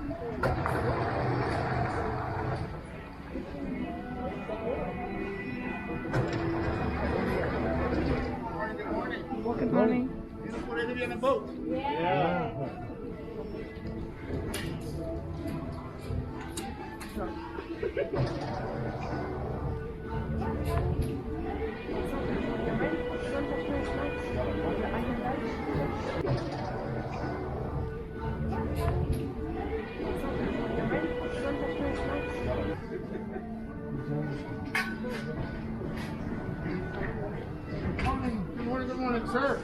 Good morning. Beautiful day to be on a boat. Yeah. Good morning, sir.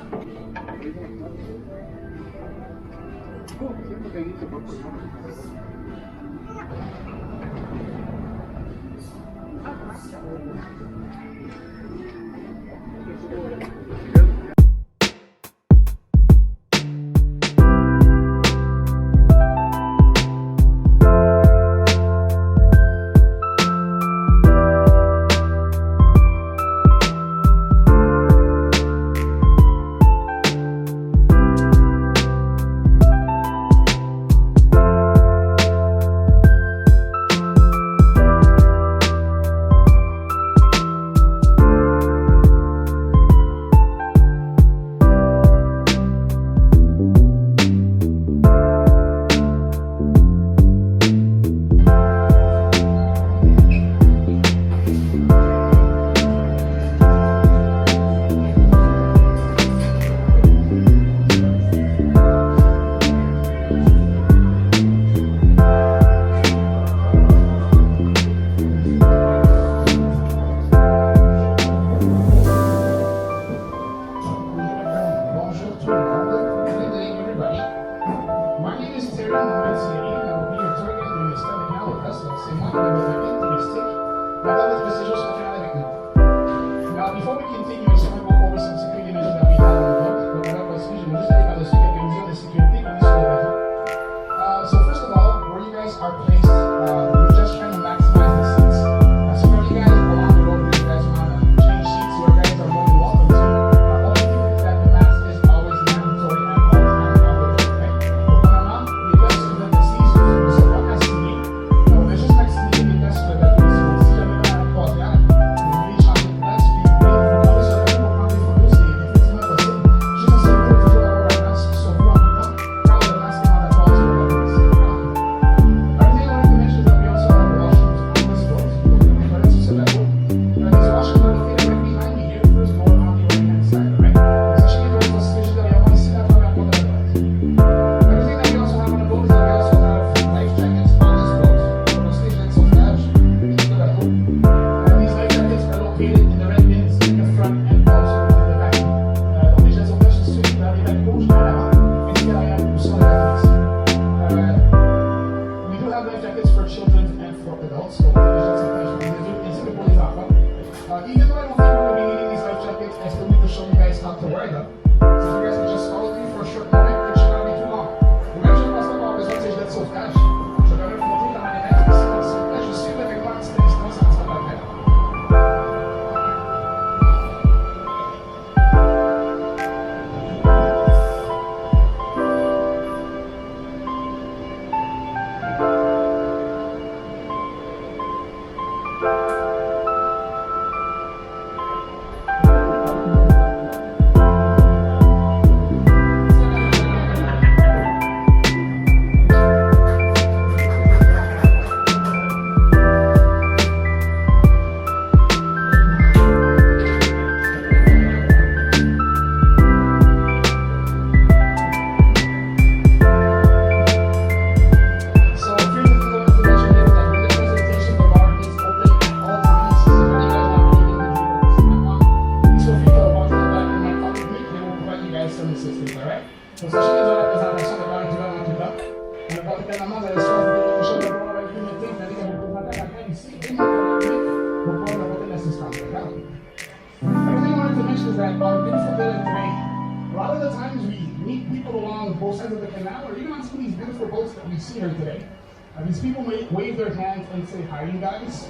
These people may wave their hands and say, hi, you guys.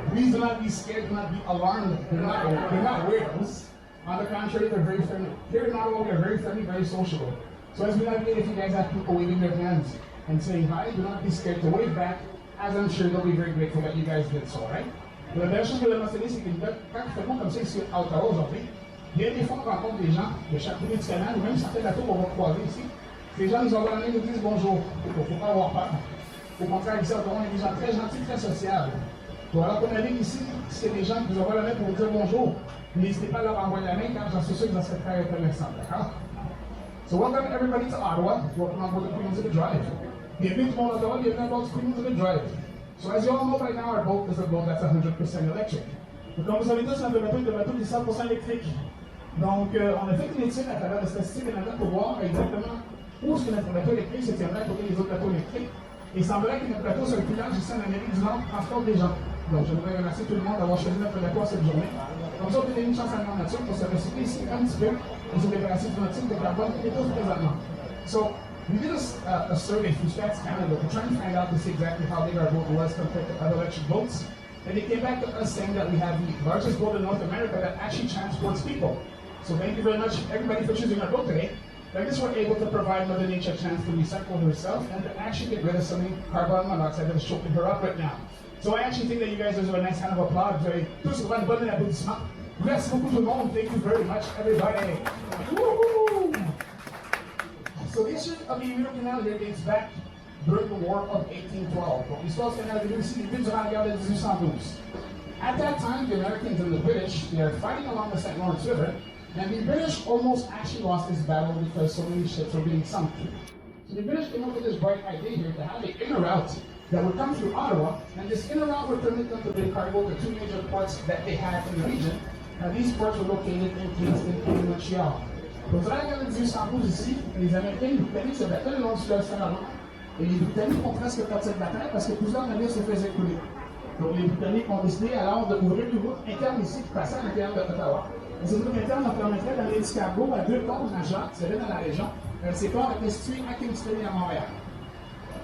Please do not be scared, do not be alarmed. They're not weirdos. On the contrary, they're very friendly. Here in Ottawa, we are very friendly, very sociable. So as we navigate, if you guys have people waving their hands, and saying hi. Do not be scared to wave back, as I'm sure they'll be very grateful that you guys did so, right? La dernière chose que je voulais mentionner, c'est que quand il fait bon comme ça ici à Ottawa aujourd'hui, bien des fois on rencontre des gens de chaque côté du canal, ou même certains bateaux qu'on va croiser ici. Les gens nous envoient la main et nous disent bonjour. Il ne faut pas avoir peur. Au contraire, ici à Ottawa, on est des gens très gentils, très sociables. Donc, alors qu'on arrive ici, c'est des gens qui vous envoient la main pour vous dire bonjour. N'hésitez pas à leur envoyer la main car j'en suis sûr que vous en serez très reconnaissants, d'accord? So welcome everybody to Ottawa. Welcome on board the Queens of the Drive. Bienvenue tout le monde à Ottawa, bienvenue à bord du Queens of the Drive. So as you all know by now, our boat is a boat that's 100% electric. Donc comme vous savez tous, notre bateau est un bateau qui est 100% électrique. Donc on a fait une étude à travers le Statistique Canada pour voir exactement où est-ce que notre bateau électrique se tiendrait à côté des autres bateaux électriques. Et il semblerait que notre bateau soit le plus large ici en Amérique du Nord transporte des gens. Donc je voudrais remercier tout le monde d'avoir choisi notre bateau cette journée. Comme ça, on peut donner une chance à la nature pour se recycler ici un petit peu et se débarrasser du motif de carbone et tout présentement. So, we did a survey through Stats Canada to try and find out to see exactly how big our boat was compared to other electric boats. And they came back to us saying that we have the largest boat in North America that actually transports people. So thank you very much, everybody, for choosing our boat today. Like this, we're able to provide Mother Nature a chance to recycle herself and to actually get rid of some carbon monoxide that is choking her up right now. So I actually think that you guys deserve a nice hand of applause. Tous one bon applaudissement. Merci beaucoup tout le monde. Thank you very much, everybody. Woo-hoo! So the issue of the Rideau Canal here dates back during the War of 1812. Donc l'histoire du canal de Rideau ici débute durant la guerre de 1812. At that time, the Americans and the British, they are fighting along the St. Lawrence River, and the British almost actually lost this battle because so many ships were being sunk. So the British came up with this bright idea here to have an inner route that would come through Ottawa, and this inner route would permit them to bring cargo to two major ports that they had in the region. Now these ports were located in Kingston and Montreal. Donc, dans la guerre de 1812 ici, les Américains et les Britanniques se battaient le long du fleuve Saint-Laurent. Et les Britanniques ont presque perdu cette bataille parce que plusieurs navires se faisaient couler. Donc les Britanniques ont décidé alors d'ouvrir une route interne ici qui passait à l'intérieur de Ottawa. Et cette route interne leur permettrait d'amener du cargo à deux ports majeurs qui seraient dans la région. Ces ports étaient situés à Kingston et à Montréal.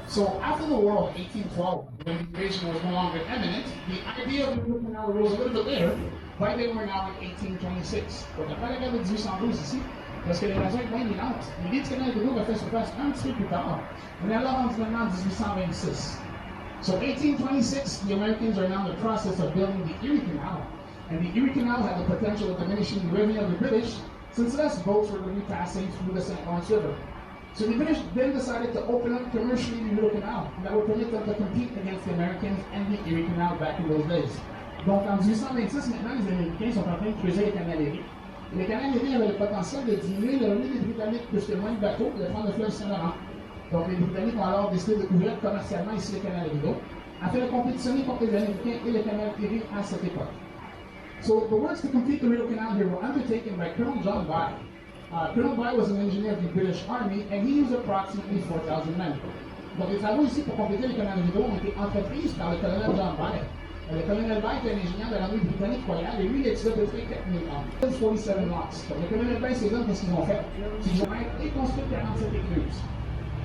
So after the war of 1812, when the invasion was no longer imminent, the idea of the Rideau Canal arose a little bit later. By then we're now in 1826. Donc après la guerre de 1812 ici, parce que les raisons étaient bien évidentes, l'idée du canal de Rideau va faire surface un petit peu plus tard. On est alors rendu maintenant en 1826. So 1826, the Americans are now in the process of building the Erie Canal. And the Erie Canal had the potential of diminishing the revenue of the British since less boats were going to be passing through the St. Lawrence River. So the British then decided to open up commercially the Rideau Canal, and that would permit them to compete against the Americans and the Erie Canal back in those days. Donc en 1826, maintenant, les Américains sont en train de creuser le canal Erie. Et le canal Erie avait le potentiel de diminuer le revenu des Britanniques puisque moins de bateaux pouvaient prendre le fleuve Saint-Laurent. Donc les Britanniques ont alors décidé d'ouvrir commercialement ici le canal Rideau, afin de compétitionner contre les Américains et le canal Erie à cette époque. So the works to complete the Rideau Canal here were undertaken by Colonel John By. Colonel By was an engineer of the British Army, and he used approximately 4,000 men. Donc les travaux ici pour compléter le canal Rideau ont été entrepris par le colonel John By. Le colonel By était un ingénieur de l'armée britannique royale, et lui, il a utilisé à peu près 4,000 hommes. 47 knots. Donc le colonel By, ces hommes, qu'est-ce qu'ils ont fait? Ils ont construit 47 écluses.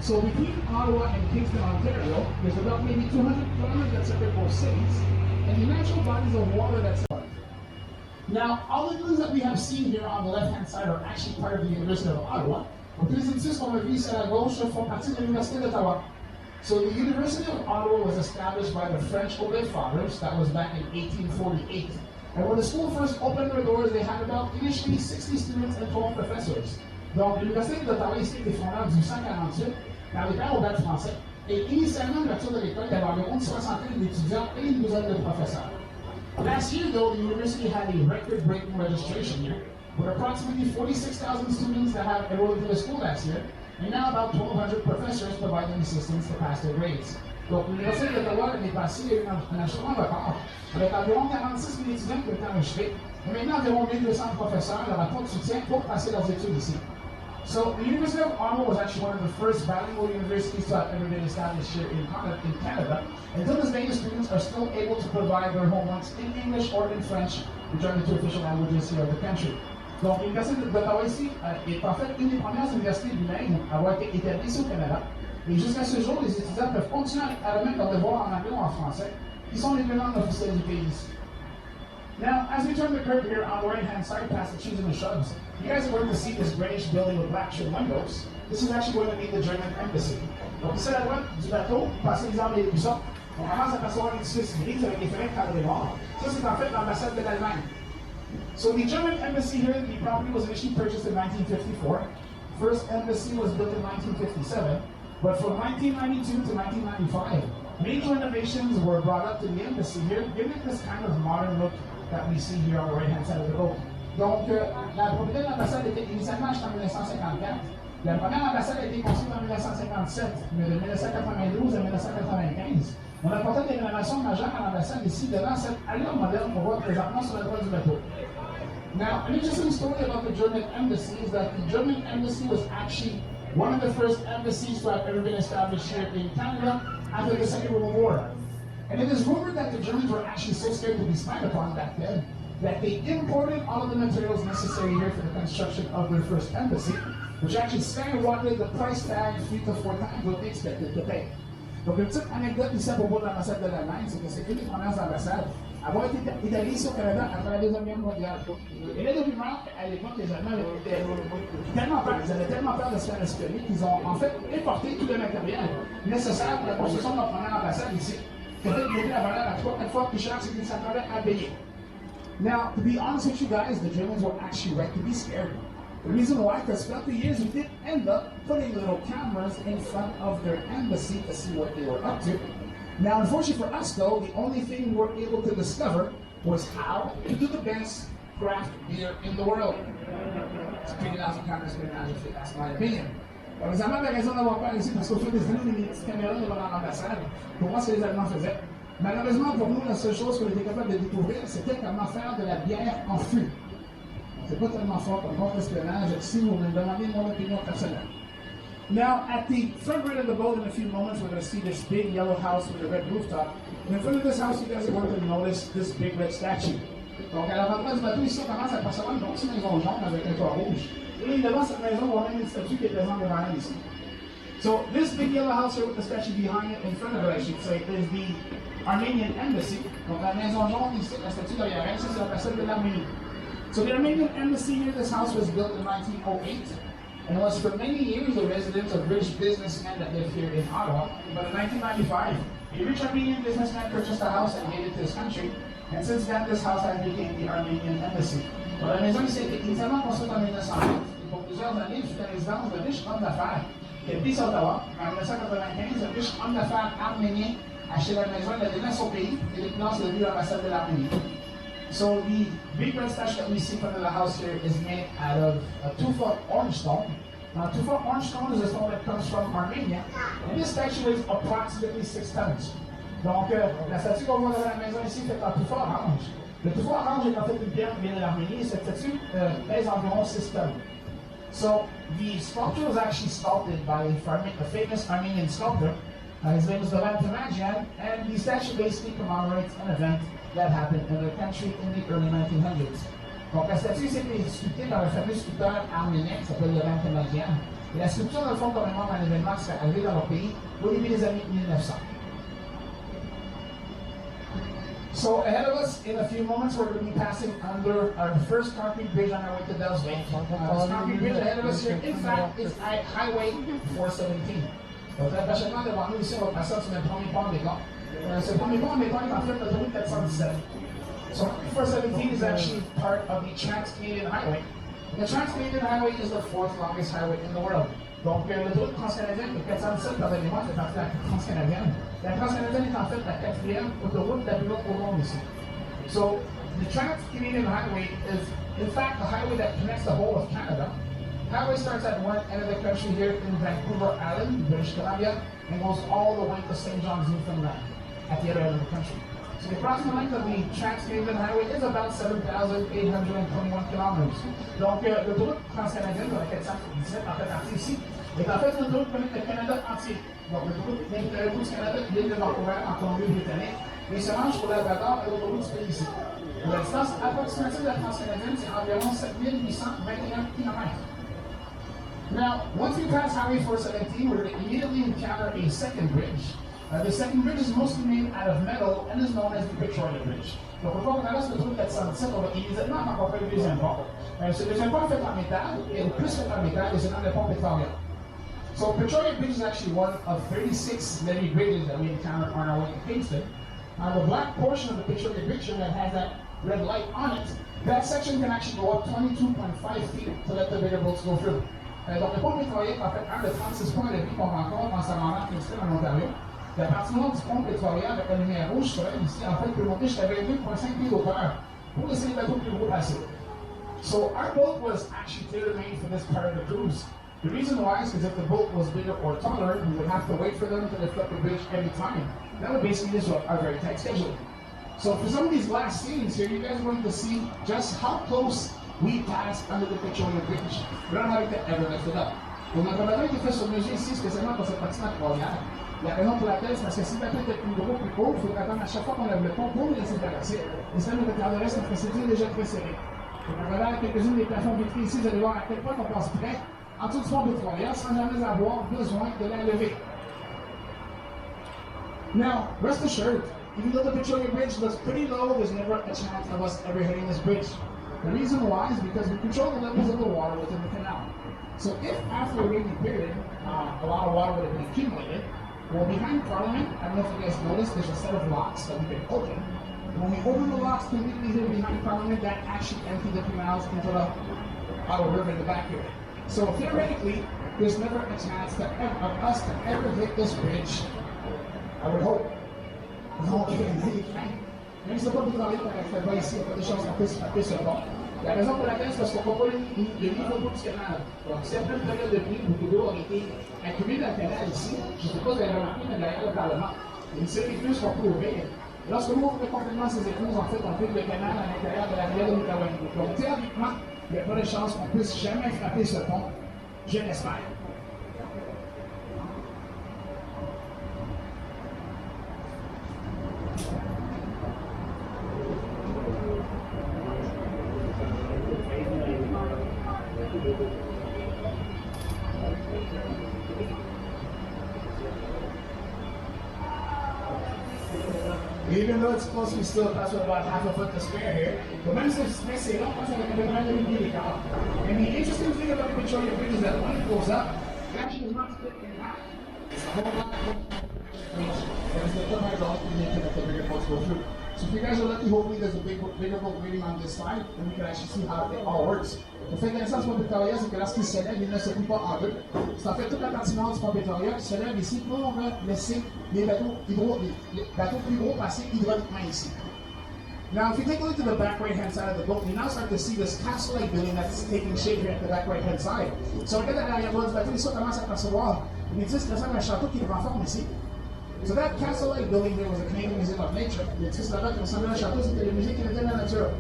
So between Ottawa and Kingston, Ontario, there's about maybe 200 kilometers that separate both cities, and the natural bodies of water that separate. Now, all the things that we have seen here on the left-hand side are actually part of the University of Ottawa. Donc, les édifices qu'on a vus ici à la gauche font partie de l'Université d'Ottawa. So the University of Ottawa was established by the French Old Fathers. That was back in 1848. And when the school first opened their doors, they had about initially 60 students and 12 professors. Donc, l'Université d'Ottawa ici était fondée en 1848 par les pères au bac français. Et initialement, l'ouverture de l'école, il y avait environ une soixantaine d'étudiants et une douzaine de professeurs. Last year, though, the university had a record-breaking registration year, with approximately 46,000 students that have enrolled into the school last year, and now about 1,200 professors providing assistance to pass their grades. Donc, l'Université d'Ottawa l'année passée a eu un enregistrement record, avec environ 46 000 étudiants qui ont été enregistrés, et maintenant environ 1 200 professeurs leur apportent soutien pour passer leurs études ici. So, the University of Ottawa was actually one of the first bilingual universities to have ever been established here in Canada. Until this day, the students are still able to provide their homeworks in English or in French, which are the two official languages here of the country. Donc, l'Université d'Ottawa ici est en fait une des premières universités bilingues à avoir été établie ici au Canada. Et jusqu'à ce jour, les étudiants peuvent continuer à remettre leurs devoirs en anglais ou en français, qui sont les deux langues officielles du pays ici. Now, as we turn the curve here on the right-hand side past the trees and the shrubs, you guys are going to see this grayish building with black trim windows. This is actually going to be the German embassy. Donc ici à la droite du bateau, passez les armes et les buissons, on commence à percevoir l'édifice gris avec des fenêtres cadrées noires. Ça c'est en fait l'ambassade de l'Allemagne. So the German embassy here, the property was initially purchased in 1954. First embassy was built in 1957, but from 1992 to 1995, major renovations were brought up to the embassy here, giving it this kind of modern look that we see here on the right-hand side of the boat. Donc, la propriété de l'ambassade était initialement achetée en 1954. La première ambassade a été construite en 1957, mais de 1992 à 1995. On a apporté des rénovations majeures à l'ambassade ici, devant cette allure moderne qu'on voit présentement sur la droite du bateau. Now, an interesting story about the German embassy is that the German embassy was actually one of the first embassies to have ever been established here in Canada after the Second World War. And it is rumored that the Germans were actually so scared to be spied upon back then that they imported all of the materials necessary here for the construction of their first embassy, which actually skyrocketed the price tag 3 to 4 times what they expected to pay. Donc, une petite anecdote ici à propos de l'ambassade de l'Allemagne, c'est que c'est une des premières ambassades à avoir été établie ici au Canada après la Deuxième Guerre mondiale. Et là, depuis qu'à l'époque, les Allemands étaient tellement peur, ils avaient tellement peur de se faire espionner qu'ils ont en fait importé tout le matériel nécessaire pour la construction de leur première ambassade ici. Peut-être que la valeur à 3-4 fois plus cher que ce qu'ils s'attendaient à payer. Now, to be honest with you guys, the Germans were actually right to be scared. The reason why, because throughout the years, we did end up putting little cameras in front of their embassy to see what they were up to. Now, unfortunately for us, though, the only thing we were able to discover was how to do the best craft beer in the world. It's pretty lousy cameras, that's my opinion. Alors, les Allemands avaient raison d'avoir peur ici, parce qu'au fil des années, les petites caméras devant l'ambassade, pour moi, ce que les Allemands faisaient. Malheureusement, pour nous, la seule chose qu'on était capable de découvrir, c'était comment faire de la bière en fût. C'est pas tellement fort comme contre-espionnage, si vous me demandez mon opinion personnelle. Now, at the front right of the boat in a few moments, we're going to see this big yellow house with a red rooftop. And in front of this house, you guys are going to notice this big red statue. Donc, à l'avant-droit du bateau, ici, on commence à percevoir une grosse maison jaune avec un toit rouge. Et devant cette maison, on a une statue qui est présente devant elle ici. So, this big yellow house here with the statue behind it, in front of it, I should say, is the Armenian embassy. Donc, la maison jaune ici, la statue derrière elle, c'est l'ambassade de l'Arménie. So, the Armenian embassy here, this house was built in 1908. And was for many years the residence of rich businessmen that lived here in Ottawa. But in 1995, a rich Armenian businessman purchased a house and made it to his country. And since then, this house has become the Armenian embassy. La maison ici a été initialement construite en 1920. Et pour plusieurs années, fut la résidence de riches hommes d'affaires qui habitaient à Ottawa. En 1995, un riche homme d'affaires arménien a acheté la maison, il a donné à son pays et les finances devenues l'ambassade de l'Arménie. So the big red statue that we see in front of the house here is made out of a 2-foot orange stone. Now, 2-foot orange stone is a stone that comes from Armenia, and this statue weighs approximately 6 tons. Donc, la statue qu'on voit dans la maison ici fait en 2-foot orange. Le 2-foot orange est en fait une pierre qui vient de l'Arménie, et cette statue pèse environ 6 tonnes. So, the sculpture was actually sculpted by a famous Armenian sculptor. His name is Dynamiting, and the statue basically commemorates an event that happened in their country in the early 1900s. Donc, la statue s'est sculptée par un fameux sculpteur arménien qui s'appelle Dynamiting. Et la sculpture, dans le fond, commémore un événement qui s'est arrivé dans leur pays au début des années 1900. So, ahead of us, in a few moments, we're going to be passing under our first concrete bridge on our way to Delsville. This concrete bridge ahead of us here, in fact, is Highway 417. Donc, très prochainement, devant nous, ici, on va passer sur le premier pont en béton. Ce premier pont en béton est en fait l'autoroute 417. So 417 is actually part of the Trans-Canadian Highway. The Trans-Canadian Highway is the 4th longest highway in the world. Donc, l'autoroute transcanadienne, le 417, pardonnez-moi, fait partie de la transcanadienne. La transcanadienne est en fait la 4e autoroute la plus longue au monde ici. So, the Trans-Canadian Highway is, in fact, the highway that connects the whole of Canada. The highway starts at one end of the country here in Vancouver Island, British Columbia, and goes all the way to St. John's, Newfoundland, at the other end of the country. So the approximate length of the Trans-Canadian Highway is about 7,821 kilometers. Donc, l'autoroute transcanadienne, dans laquelle 417 en fait partie ici, est en fait une autoroute qui connecte le Canada entier. Donc, l'autoroute du Canada qui vient de Vancouver en Colombie-Britannique et se range pour Labrador et l'autoroute du pays ici. La distance approximative de la transcanadienne, c'est environ 7,821 km. Now, once we pass Highway 417, we're going to immediately encounter a second bridge. The second bridge is mostly made out of metal and is known as the Petroleum Bridge. Donc, une fois qu'on traverse l'autoroute 417, on va immédiatement rencontrer le deuxième pont. Ce deuxième pont est fait en métal, et le plus fait en métal, et c'est dans le pont Petroleum. So Petroleum Bridge is actually one of 36 levee bridges that we encounter on our way to Kingston. The black portion of the Petroleum Bridge that has that red light on it, that section can actually go up 22.5 feet to let the bigger boats go through. Donc le pont pétrolier, en fait, un des 36 points de vie qu'on rencontre en ce moment à Kingston, en Ontario, la partie nord du pont pétrolier avec la lumière rouge sur elle ici, en fait, peut monter jusqu'à 22.5 pieds d'auteur pour laisser les bateaux plus gros passer. So our boat was actually tailor-made for this part of the cruise. The reason why is because if the boat was bigger or taller, we would have to wait for them to lift up the bridge every time. That would basically disrupt our very tight schedule. So for some of these last scenes here, you guys are going to see just how close we passed under the Petroleum Bridge. Vraiment avec the ever lifted up. Donc notre bateau était fait sur mesure ici spécialement pour cette partie de croisière. La raison pour laquelle, c'est parce que si le bateau était plus gros, plus haut, il faudrait attendre à chaque fois qu'on lève le pont pour le laisser traverser. Et ça nous retarderait cette procédure déjà très serrée. Donc on regarde quelques-unes des plafonds vitrés ici, vous allez voir à quel point on passe près en dessous du pont pétrolier sans jamais avoir besoin de la lever. Now, rest assured, even though the Petroleum Bridge looks pretty low, there's never a chance of us ever hitting this bridge. The reason why is because we control the levels of the water within the canal. So if after a rainy period, a lot of water would have been accumulated, well, behind Parliament, I don't know if you guys noticed, there's a set of locks that we can open. When we open the locks completely here behind Parliament, that actually empties the canals into the Ottawa River in the back here. So theoretically, there's never a chance of us to ever hit this bridge. I would hope. Non, même si c'est pas tout en ligne, on ne fait pas ici, on fait des choses un peu sur le bord. La raison pour laquelle, c'est parce qu'on ne voit pas le niveau d'eau du canal. Donc, certaines périodes de pluie, beaucoup d'eau a été accumulée dans le canal ici. Je ne sais pas si vous avez remarqué, mais derrière le Parlement, il y a une série d'écluses qu'on peut ouvrir. Lorsque nous ouvrons complètement ces écluses, en fait, on vide le canal à l'intérieur de la rivière de l'Ottawa. Donc, théoriquement, il n'y a pas de chance qu'on puisse jamais frapper ce pont. Je l'espère. Even though it's close, we still pass with about half a foot to spare here. But même si c'est long, parce qu'on a complètement de pieds d'écart. And the interesting thing about the Petroleum Bridge is that when it goes up, it actually is not split in half. It's a whole lot of there's the foot hydraulic unit that the bigger boats go through. So if you guys are lucky, hopefully there's a bigger boat waiting on this side, and we can actually see how it all works. Le fait intéressant du pont pétrolier, c'est que lorsqu'il se lève, il ne se coupe pas en deux. C'est en fait toute la partie nord du pont pétrolier qui se lève ici pour laisser les bateaux plus gros passer hydrauliquement ici. Now, if you take a look to the back right-hand side of the boat, you now start to see this castle-like building that's taking shape here at the back right-hand side. So regarde à l'arrière-bord du bateau, ici on commence à percevoir une existe ressemble à un château qui est en forme ici. So that castle-like building here was a Canadian Museum of Nature. Il existe là-bas qui ressemblait à un château, c'était le musée canadien de la nature.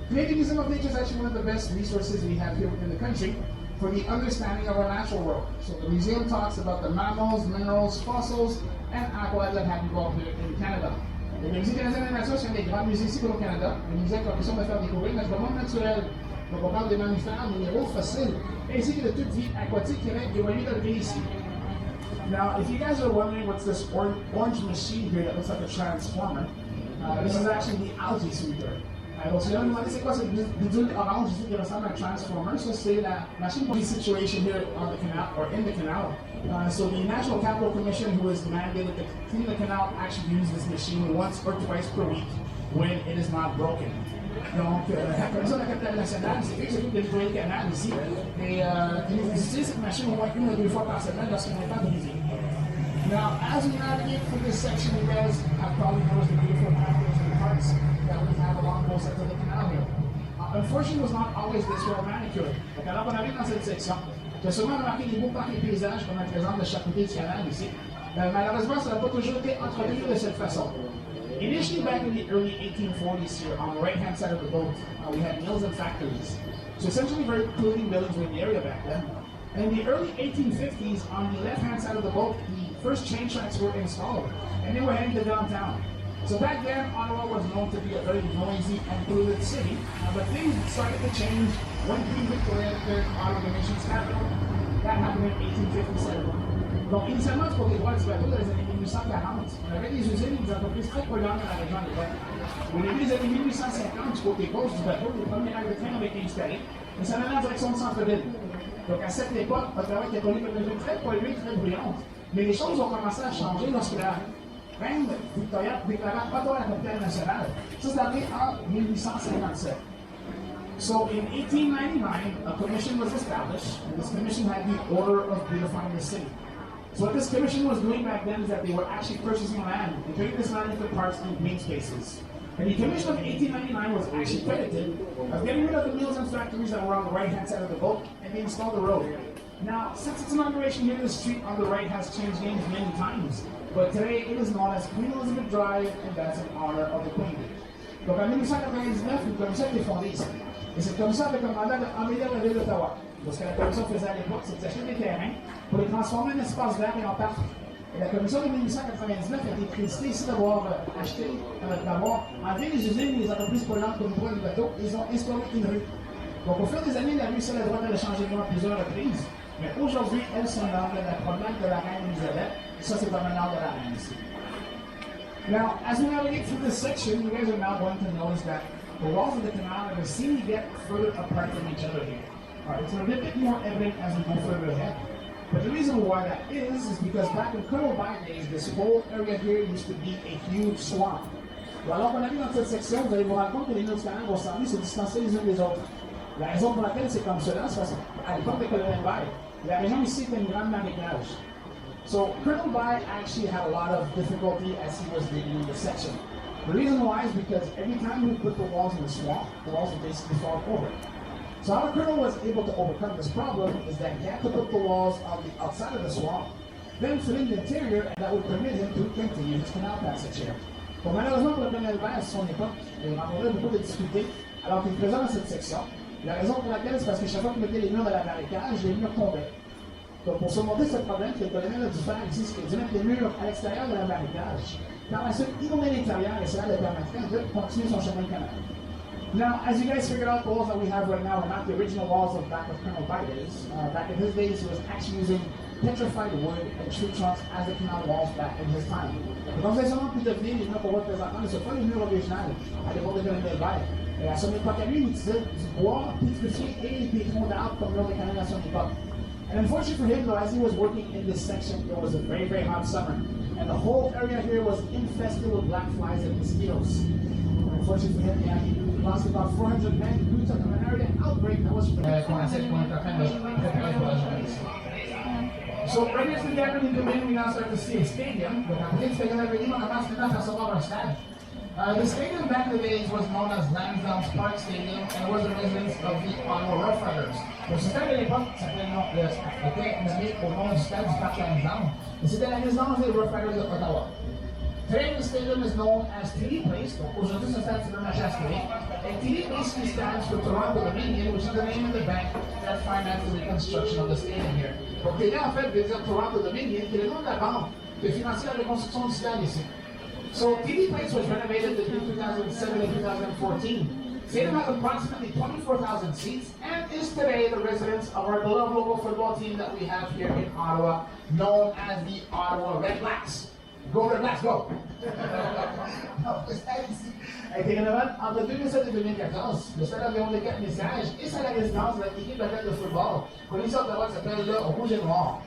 Canadian Museum of Nature is actually one of the best resources we have here in the country for the understanding of our natural world. So the museum talks about the mammals, minerals, fossils, and aqua that have evolved here in Canada. Le musée canadien de la nature, c'est un des grands musées ici au Canada. Le musée a pour mission de faire découvrir notre monde naturel. Donc on parle des mammifères, minéraux, fossiles, ainsi que de toute vie aquatique qui est éloignée de le pays ici. Now, if you guys are wondering what's this orange machine here that looks like a transformer, this is actually the algae sweeper. Donc, si vous demandez c'est quoi cette bidule orange ici qui ressemble à un transformer, ça c'est la machine pour the situation here on the canal or in the canal. So the National Capital Commission, who is mandated to clean the canal, actually uses this machine once or twice per week when it is not broken. Donc, la Commission de la capitale nationale, c'est eux qui s'occupent de nettoyer le canal ici. Et ils utilisent cette machine au moins 1 ou 2 fois par semaine lorsqu'il n'est pas brisé. Now, as we navigate through this section, you guys have probably noticed the beautiful pathways and parts that we have along both sides of the canal here. Unfortunately, it was not always this well manicured. Donc, alors qu'on arrive dans cette section, j'ai sûrement remarqué les beaux parcs et paysages qu'on a présents de chaque côté du canal ici. Malheureusement, ça n'a pas toujours été entretenu de cette façon. Initially, back in the early 1840s here, on the right-hand side of the boat, we had mills and factories. So essentially very polluting buildings were in the area back then. In the early 1850s, on the left-hand side of the boat, the first train tracks were installed, and they were heading to downtown. So back then, Ottawa was known to be a very noisy and polluted city, but things started to change when Queen Victoria declared Ottawa the nation's capital. That happened in 1857. Donc, initialement, pour les droits du bateau, dans les années 1840, on avait des usines et des entreprises très polluantes dans la région de l'époque. Au début des années 1850, du côté gauche du bateau, les premiers rails de train avaient été installés. et ça menait en direction du centre-ville. Donc à cette époque, Ottawa était connu comme une ville très polluée, très bruyante. Mais les choses ont commencé à changer lorsque la reine Victoria déclara Ottawa la capitale nationale. Ça, c'est arrivé en 1857. So in 1899, a commission was established, and this commission had the order of beautifying the city. So what this commission was doing back then is that they were actually purchasing land and turning this land into parks and green spaces. And the commission of 1899 was actually credited of getting rid of the mills and factories that were on the right-hand side of the boat, and they installed the road. Now, since its inauguration here, the street on the right has changed names many times, but today it is known as Queen Elizabeth Drive, and that's in honor of the Queen. Donc en 1899, une commission a été fondée ici. Et cette commission avait comme mandat d'améliorer la ville d'Ottawa. Donc ce que la commission faisait à l'époque, c'est d'acheter des terrains pour les transformer en espaces verts et en parcs. Et la commission de 1899 a été créditée ici d'avoir d'avoir enlevé les usines et les entreprises polluantes comme le bateau, et ils ont instauré une rue. Donc au fil des années, la rue, c'est la droite, elle a changé de nom à plusieurs reprises. Mais aujourd'hui, elle se nomme la promenade de la Reine Elisabeth. Ça, c'est la promenade de la Reine ici. Now, as we navigate through this section, you guys are now going to notice that the walls of the canal are seem to get further apart from each other here. Alright, it's a little bit more evident as we go further ahead. But the reason why that is because back in Colonel By days, this whole area here used to be a huge swamp. Alors qu'on arrive dans cette section, vous allez vous rendre compte que les murs du canal vont s'en se distancer les uns des autres. La raison pour laquelle c'est comme cela, c'est parce qu'à l'époque de Colonel By, la région ici était une grande marécage. So Colonel By actually had a lot of difficulty as he was digging the section. The reason why is because every time we put the walls in the swamp, the walls would basically fall over. So how the Colonel was able to overcome this problem is that he had to put the walls on the outside of the swamp, then fill in the interior, and that would permit him to continue his canal passage here. Bon, malheureusement pour le Colonel By à son époque, il rencontrait beaucoup de difficultés alors qu'il est présent dans cette section. La raison pour laquelle, c'est parce que chaque fois qu'il mettait les murs de la marécage, les murs tombaient. Donc pour surmonter ce problème, que le colonel a dû faire ici, c'est qu'il a dû mettre les murs à l'extérieur de la marécage. Par la suite, inonder l'intérieur et cela le permettrait de continuer son chemin de canal. Now, as you guys figured out, the walls that we have right now are not the original walls of back of Colonel By days. Back in his days, he was actually using petrified wood and tree trunks as the canal walls back in his time. Donc vous avez sûrement pu devenir les murs qu'on voit présentement, mais ce ne sont pas les murs originaux à l'époque de Colonel By. Et à son époque à lui, il utilisait du bois pétrifié et des troncs d'arbres comme murs de canal à son époque. And unfortunately for him, though, as he was working in this section, it was a very, very hot summer. And the whole area here was infested with black flies and mosquitoes. Unfortunately for him, yeah, he lost about 400 men due to a malaria outbreak that was So right next to the Armenian domain, we now start to see a stadium. The stadium back in the days was known as Lansdowne Park Stadium and was the residence of the Ottawa Rough Riders. Donc ce stade à l'époque était nommé au nom du stade du Parc Lansdowne, et c'était la résidence des Rough Riders de Ottawa. Today the stadium is known as TD Place, donc aujourd'hui ce stade se nomme la Chasse-Télé, and TD basically stands for Toronto Dominion, which is the name of the bank that financed the reconstruction of the stadium here. Donc TD en fait veut dire Toronto Dominion, qui est le nom de la banque qui a financé la reconstruction du stade ici. So TD Place was renovated between 2007 and 2014. Stadium has approximately 24,000 seats and is today the residence of our beloved local football team that we have here in Ottawa, known as the Ottawa Red Blacks. Go Red Blacks, go! Entre 2007 et 2014, le stade a environ 4 messages et c'est la résidence de l'équipe de football connue ici à Ottawa qui s'appelle le Rouge et Noir.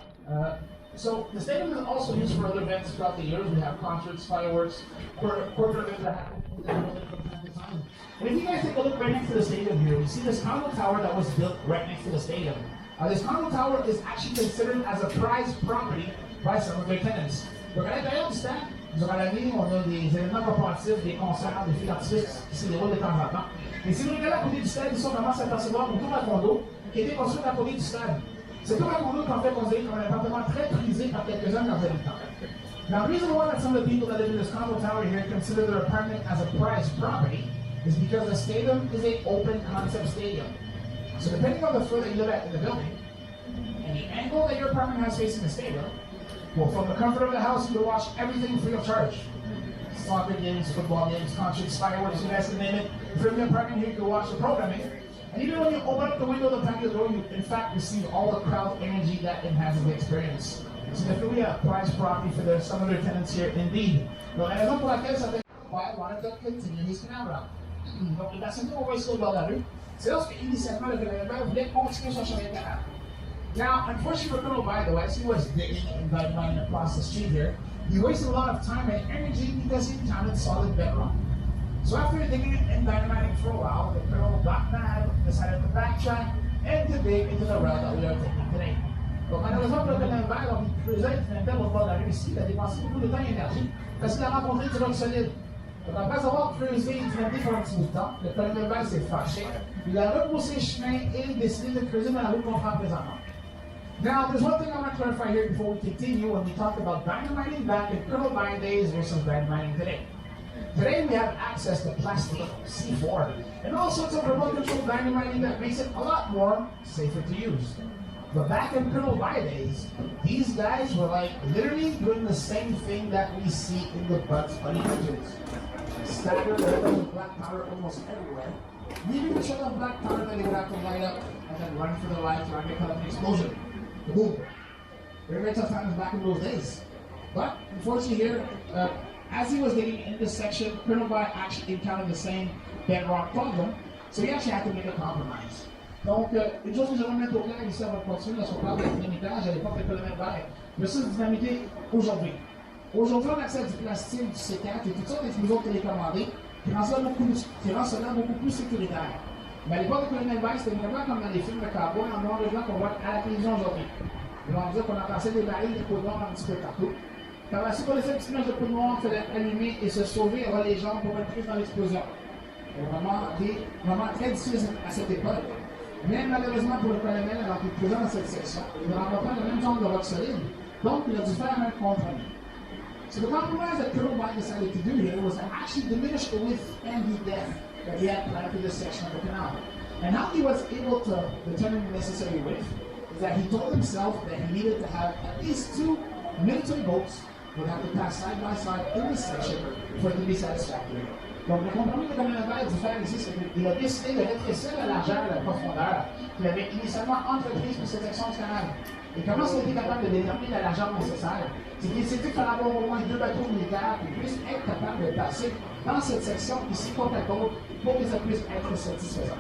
So the stadium is also used for other events throughout the years. We have concerts, fireworks, corporate events that happen from time to time. And if you guys take a look right next to the stadium here, you see this condo tower that was built right next to the stadium. This condo tower is actually considered as a prized property by some of their tenants. Donc à l'intérieur du stade, durant l'année, on a des événements corporatifs, des concerts, des feux d'artifice qui se déroulent de temps en temps. Et si vous regardez à côté du stade, ici on commence à apercevoir une tour à condo qui a été construite à côté du stade. C'est tout un condo qu'en fait considéré comme un appartement très prisé par quelques-uns de leurs habitants. Now, the reason why that some of the people that live in this condo tower here consider their apartment as a prized property is because the stadium is an open concept stadium. So depending on the floor that you live at in the building, and the angle that your apartment has facing the stadium, well, from the comfort of the house, you can watch everything free of charge. Soccer games, football games, concerts, fireworks, you guys can name it. If you're in the apartment here, you can watch the programming. And even when you open up the window of the patio door, you in fact receive all the crowd energy that enhances the experience. It's definitely a prized property for some of their tenants here, indeed. Donc, la raison pour laquelle ça fait ByWard to continue his canal route. Donc, les personnes qui ont voulu sur le bord de la rue, c'est lorsque initialement le gouvernement voulait continuer son chemin de canal. Now, unfortunately for Colonel Rideau, as he was digging and dynamiting across the street here, he wasted a lot of time and energy because he encountered solid bedrock. So after digging and dynamiting for a while, the Colonel got mad, decided to backtrack, and to dig into the route that we are taking today. Donc malheureusement, le Colonel Rideau, il creusait, il finissait au bord de la rue ici, il a dépensé beaucoup de temps et d'énergie, parce qu'il a rencontré du roc solide. Donc après avoir creusé et dynamité pour un petit bout de temps, le Colonel Rideau s'est fâché, il a repoussé le chemin et décidé de creuser dans la route qu'on prend présentement. Now, there's one thing I want to clarify here before we continue when we talk about dynamiting back in Colonel Rideau days versus dynamiting today. Today we have access to plastic, C4, and all sorts of remote control dynamiting that makes it a lot more safer to use. But back in Colonel Rideau days, these guys were like literally doing the same thing that we see in the butts of engines. Staggered levels of black powder almost everywhere, leaving the shot of black powder that they would have to light up and then run for their lives or make an explosion. Boom. Very tough times back in those days. But unfortunately here, as he was getting in this section, Colonel Rideau actually encountered the same bedrock problem, so he actually had to make a compromise. Donc, une chose que je vais mettre au clair ici avant de continuer dans son plan de dynamitage à l'époque de Colonel Rideau versus dynamiter aujourd'hui. Aujourd'hui, on accède du plastique, du C4 et toutes sortes d'explosions télécommandées qui rendent cela beaucoup plus sécuritaire. Mais à l'époque de Colonel Rideau, c'était vraiment comme dans les films de cowboy en noir et blanc qu'on voit à la télévision aujourd'hui. On va dire qu'on entassait des barils de peau noire un petit peu partout. Par la suite, on a fait une petite image de peau noire, il fallait allumer et se sauver et avoir les jambes pour être pris dans l'explosion. Vraiment très difficile à cette époque. Mais malheureusement pour le colonel, alors qu'il est présent dans cette section, il ne rencontre pas le même genre de roc solide, donc il a dû faire un compromis. So the compromise that Colonel Rideau decided to do here was to actually diminish the width and the depth that he had planned for this section of the canal. And how he was able to determine the necessary width is that he told himself that he needed to have at least 2 military boats would have to pass side by side in this section for it to be satisfactory. Donc le compromis que le colonel Rideau a dû faire ici, c'est qu'il a décidé de rétrécir la largeur et la profondeur qu'il avait initialement entreprise pour cette section du canal. Et comment est-ce qu'il était capable de déterminer la largeur nécessaire? C'est qu'il s'est dit qu'il fallait avoir au moins 2 bateaux militaires qui puissent être capables de passer dans cette section ici côte à côte pour que ça puisse être satisfaisant.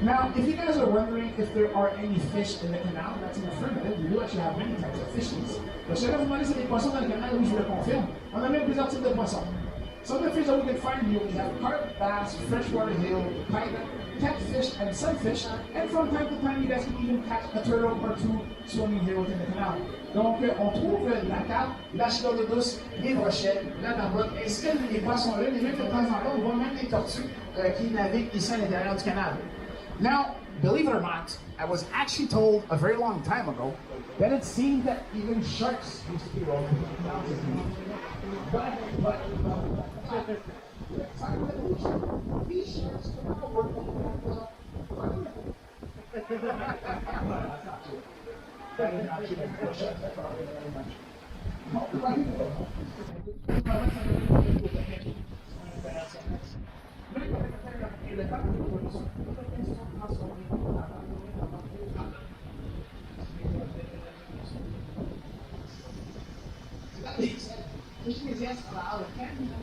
Now, if you guys are wondering if there are any fish in the canal, that's an affirmative. We do actually have many types of fishes. Donc, si vous demandez si des poissons dans le canal, oui, je vous le confirme. On a même plusieurs types de poissons. Some of the fish that we can find here, we have carp, bass, freshwater hill, pike, catfish, and sunfish. And from time to time, you guys can even catch a turtle or 2 swimming here within the canal. Donc, on trouve la carpe, la cheville de douce, les brochettes, la barbotte, ainsi que les poissons-là, les mêmes de temps en temps, on voit même les tortues qui naviguent ici à l'intérieur du canal. Now, believe it or not, I was actually told a very long time ago that it seemed that even sharks used to be rolling down the canal. But, these sharks come out working that is actually a shark. That's all very That being said, fishing is yes allowed. It can be done.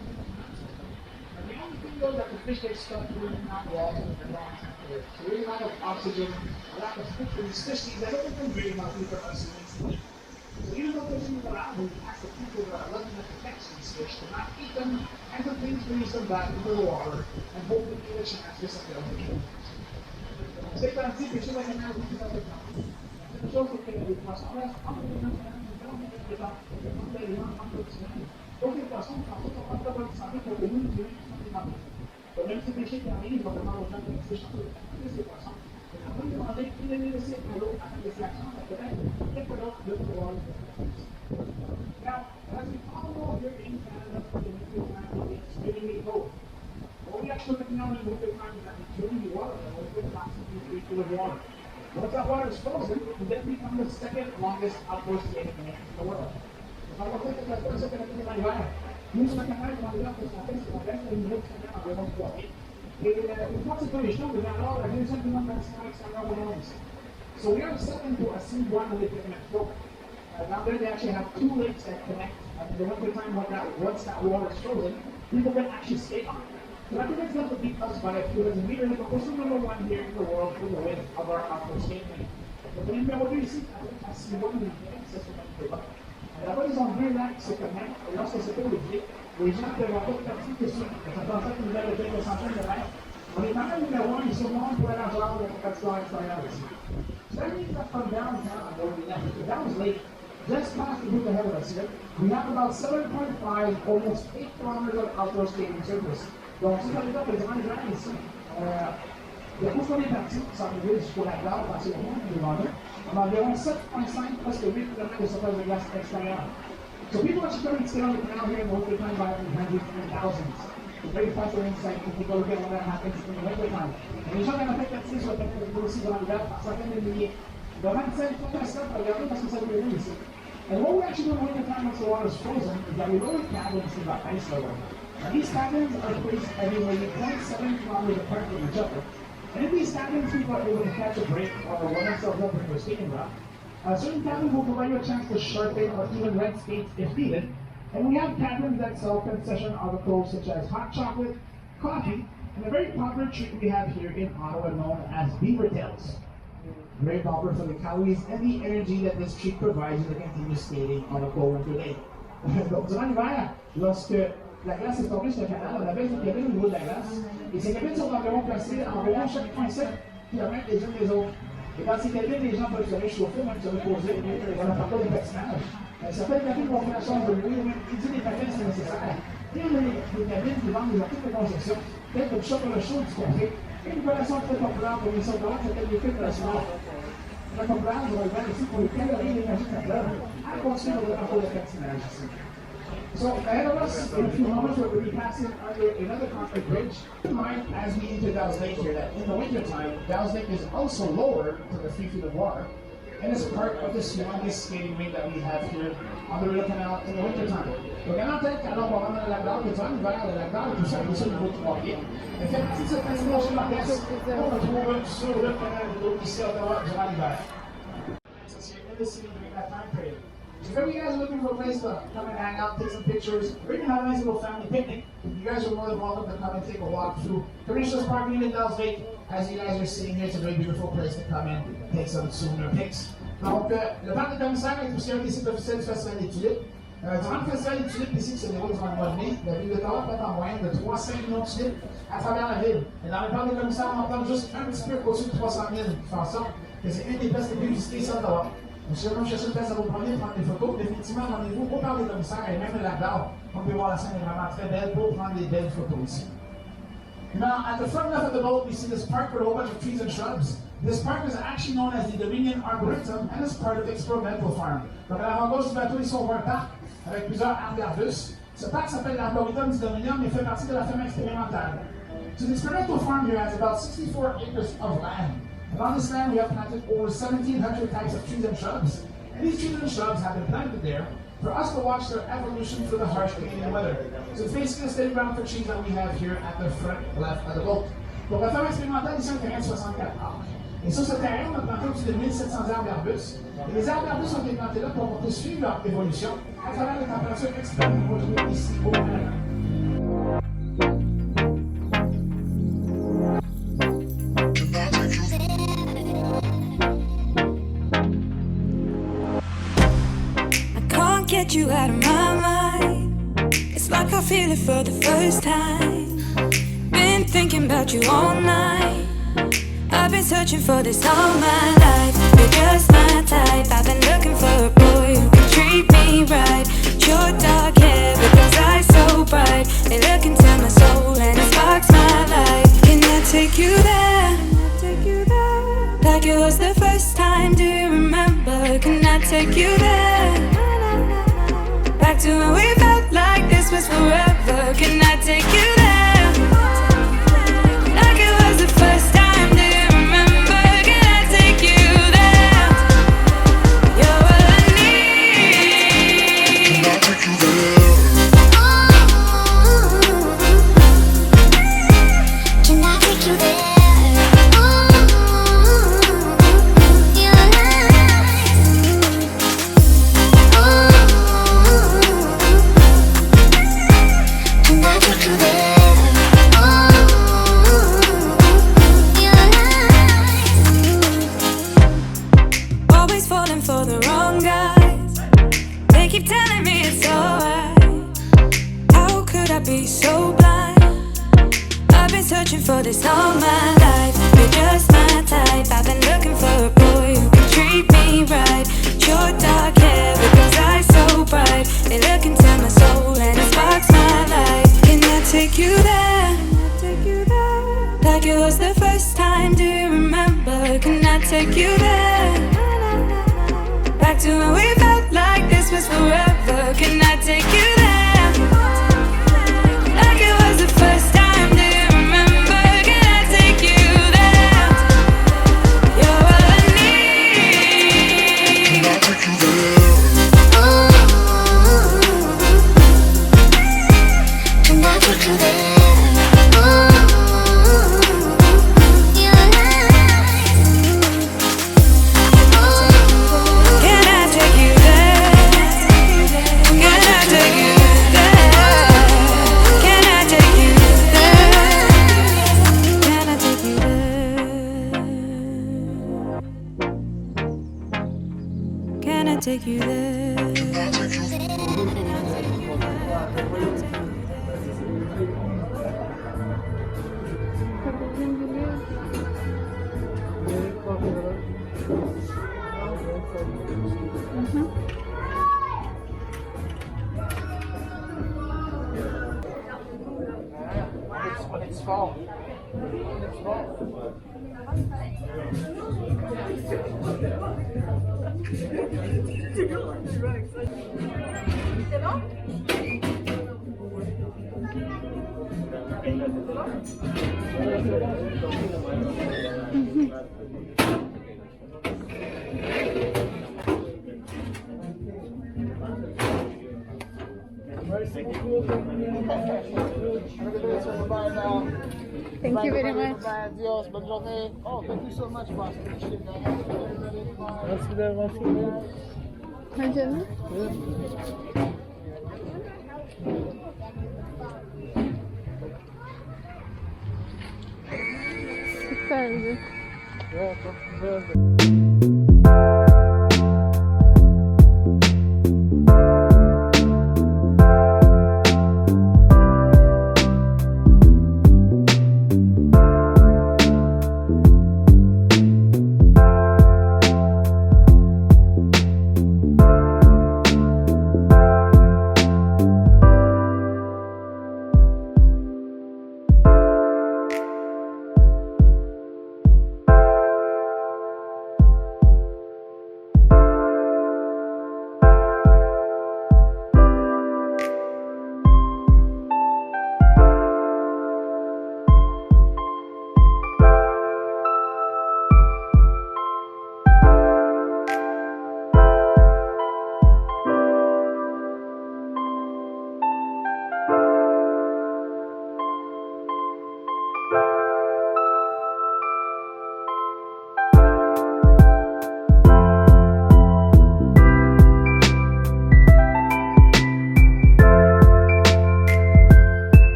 The only thing though that the fish get stuck through not walls and the wrong temperature. So really lack of oxygen, a lack of food for these fishes, they don't become very healthy for us humans. So even though fishing is allowed, we ask the people that are lucky enough to catch these fish to not eat them and to please release them back into the water and hope that they will chance for something else. C'est ainsi que chez la canal, vous pouvez faire c'est une chose que les poissons restent entre les gens donc les poissons, quand ils sont en très bonne santé, pour nous, ils sont donc même si les péchés qui arrivent, ils vont demander aux gens de laisser chanter ces poissons. Et après, ils vont demander de les laisser à l'eau afin de laisser l'action, ça peut être quelque chose de pouvoir. Now, as we follow here in Canada, the nuclear plant is extremely cold. What we actually know in the nuclear plant is that it's really water, and it's good constantly full of water. Once that water is frozen, it then becomes the second longest outdoor skating in the world. Kalau kita lihat proses penelitian mana, mungkin akan ada kemungkinan kesehatan sebagai menurut saya agak kuat. Une fois que c'est les choses, alors la deuxième demande d'assurance c'est So we are set into a C1 Olympic network. Now there they actually have 2 lakes that connect. And the winter time, once that water is frozen, people can actually skate on it. So I think it's going to beat us by a few. We are the position #1 here in the world for the win of our outdoor skating. Donc, le numéro 2 ici, à 6 mois, il vient, c'est ce qu'on peut pas. Là-bas, ils ont vu là, c'est quand même, lorsque c'était Olivier, les gens qui avaient pas partie que ça pensait qu'ils avaient le de centaines de mètres. On est quand même numéro 1, ils sont bons pour aller en genre de compétition extérieure ici. So that means that from downtown, that was late. Just past the group ahead of us here, we have about 7.5, almost 8 kilometers of outdoor skating surface. Donc, si vous avez pas besoin de gens ici, il y a beaucoup de parties qui sont arrivées jusqu'au lac d'Arbre, parce que nous avons environ 7.5, presque 8 km de surface de glace extérieure. So people are starting to stay on the canal here most of the time by hundreds and thousands. It's very fascinating insight if you go look at what that happens in the winter time. Et les gens qui ont fait la sur le fait aussi dans l'hiver par centaines de milliers. De 25 km, regardez parce que ça veut dire ici. And what we actually do in winter time once the water is frozen is that we lower cabins to the ice level. Now these cabins are placed anywhere 0.7 kilometers apart from each other. And in these cabins, people are able to catch a break or warm themselves up with their skating rock. Certain cabins will provide you a chance to sharpen or even rent skates if needed. And we have cabins that sell concession articles such as hot chocolate, coffee, and a very popular treat we have here in Ottawa known as beaver tails. Very popular for the calories and the energy that this treat provides you to continue skating on a cold winter day. Donc, durant l'hiver, lorsque la glace est tombée sur le canal, on avait des cabines au niveau de la glace, et ces cabines sont environ placées environ chaque 0.7 km les unes des autres. Et dans ces cabines, les gens peuvent se réchauffer, même se reposer, on n'a pas de patinage. Certaines cabines vont faire la chance de louer, même utiliser des patins si nécessaire. Et les cabines qui vendent des articles de concession, tels que le chocolat chaud du café, et une collation très populaire pour les soldats, c'est des films de la soirée. La populaire, je regarde ici pour les calories et l'énergie de la fleuve, à continuer de parcours de patinage ici. So ahead of us, in a few moments, we're going to be passing under another concrete bridge. Keep in mind, as we enter Dow's Lake here, that in the wintertime, Dow's Lake is also lower to the 3 feet of water, and is part of this longest skating rink that we have here on the Rideau Canal in the wintertime. Donc, en tête, alors, on va rendre le lac d'Arbre, et tu vas vers le lac d'Arbre, tout ça, au niveau de 3 pieds. Et fait partie de cette animation nord-est qu'on retrouve sur le canal Rideau ici à Ottawa durant l'hiver. So you're in the city during that time period. So if you guys are looking for a place to come and hang out, take some pictures, or even have a nice little family picnic, you guys are more than welcome to come and take a walk through Commissioner's Park in Dow's Lake. As you guys are sitting here, it's a very beautiful place to come in, take some souvenir pics. Donc, le parc des commissaires est aussi un des sites officiels du Festival des Tulipes. Durant le Festival des Tulipes ici, qui se déroule durant le mois de mai, la ville d'Ottawa peut en moyenne de 300 millions de tulipes à travers la ville. Et dans le parc des commissaires, on en parle juste un petit peu au-dessus de 300 000, qui fait en sorte que c'est une des places les plus visitées ici à Ottawa. Donc, si vous cherchez une place à vous promener, prendre des photos, définitivement, rendez-vous au parc des commissaires et même le lac d'Arbre. On peut voir la scène est vraiment très belle pour prendre des belles photos ici. Now, at the front left of the boat, we see this park with a whole bunch of trees and shrubs. This park is actually known as the Dominion Arboretum and is part of the experimental farm. Donc, à l'avant-gauche du bateau, ici, on voit un parc avec plusieurs arbres d'arbustes. Ce parc s'appelle l'Arboretum du Dominion, mais fait partie de la ferme expérimentale. So, the experimental farm here has about 64 acres of land. And on this land, we have planted over 1,700 types of trees and shrubs. And these trees and shrubs have been planted there for us to watch their evolution through the harsh Canadian weather. So it's basically the same ground for trees that we have here at the front left of the boat. Donc, la ferme expérimentale, ici, un terrain de 64 acres. Et sur ce terrain, on a planté au-dessus de 1700 arbres et arbustes. Et les arbres et arbustes ont été plantés là pour qu'on puisse suivre leur évolution à travers les températures extrêmes qu'on retrouve ici au Canada. Get you out of my mind. It's like I feel it for the first time. Been thinking about you all night. I've been searching for this all my life. You're just my type. I've been looking for a boy who can treat me right. Your dark hair with those eyes so bright. They look into my soul and it sparks my life. Can I take you there? Like it was the first time, do you remember? Can I take you there? Back to when we felt like this was forever. Can I take you there? Like it was the first time, do you remember? Can I take you there? You're all I need. Can I take you there? Can I take you there? could I be so blind? I've been searching for this all my life. You're just my type. I've been looking for a boy who can treat me right. Your dark hair with those eyes so bright, they look into my soul and it sparks my life. Can I take you there? Like it was the first time, do you remember? Can I take you there? Back to when we felt like this was forever. Can I take you there? Like it was the first time, do you remember? Can I take you there? You're all I need. Can I take you there? Can I take you there? Take you there. It's fall. Thank you very much. Oh, thank you so much, boss. Appreciate that. Canım. Süperdi. Yeah, çok güzeldi.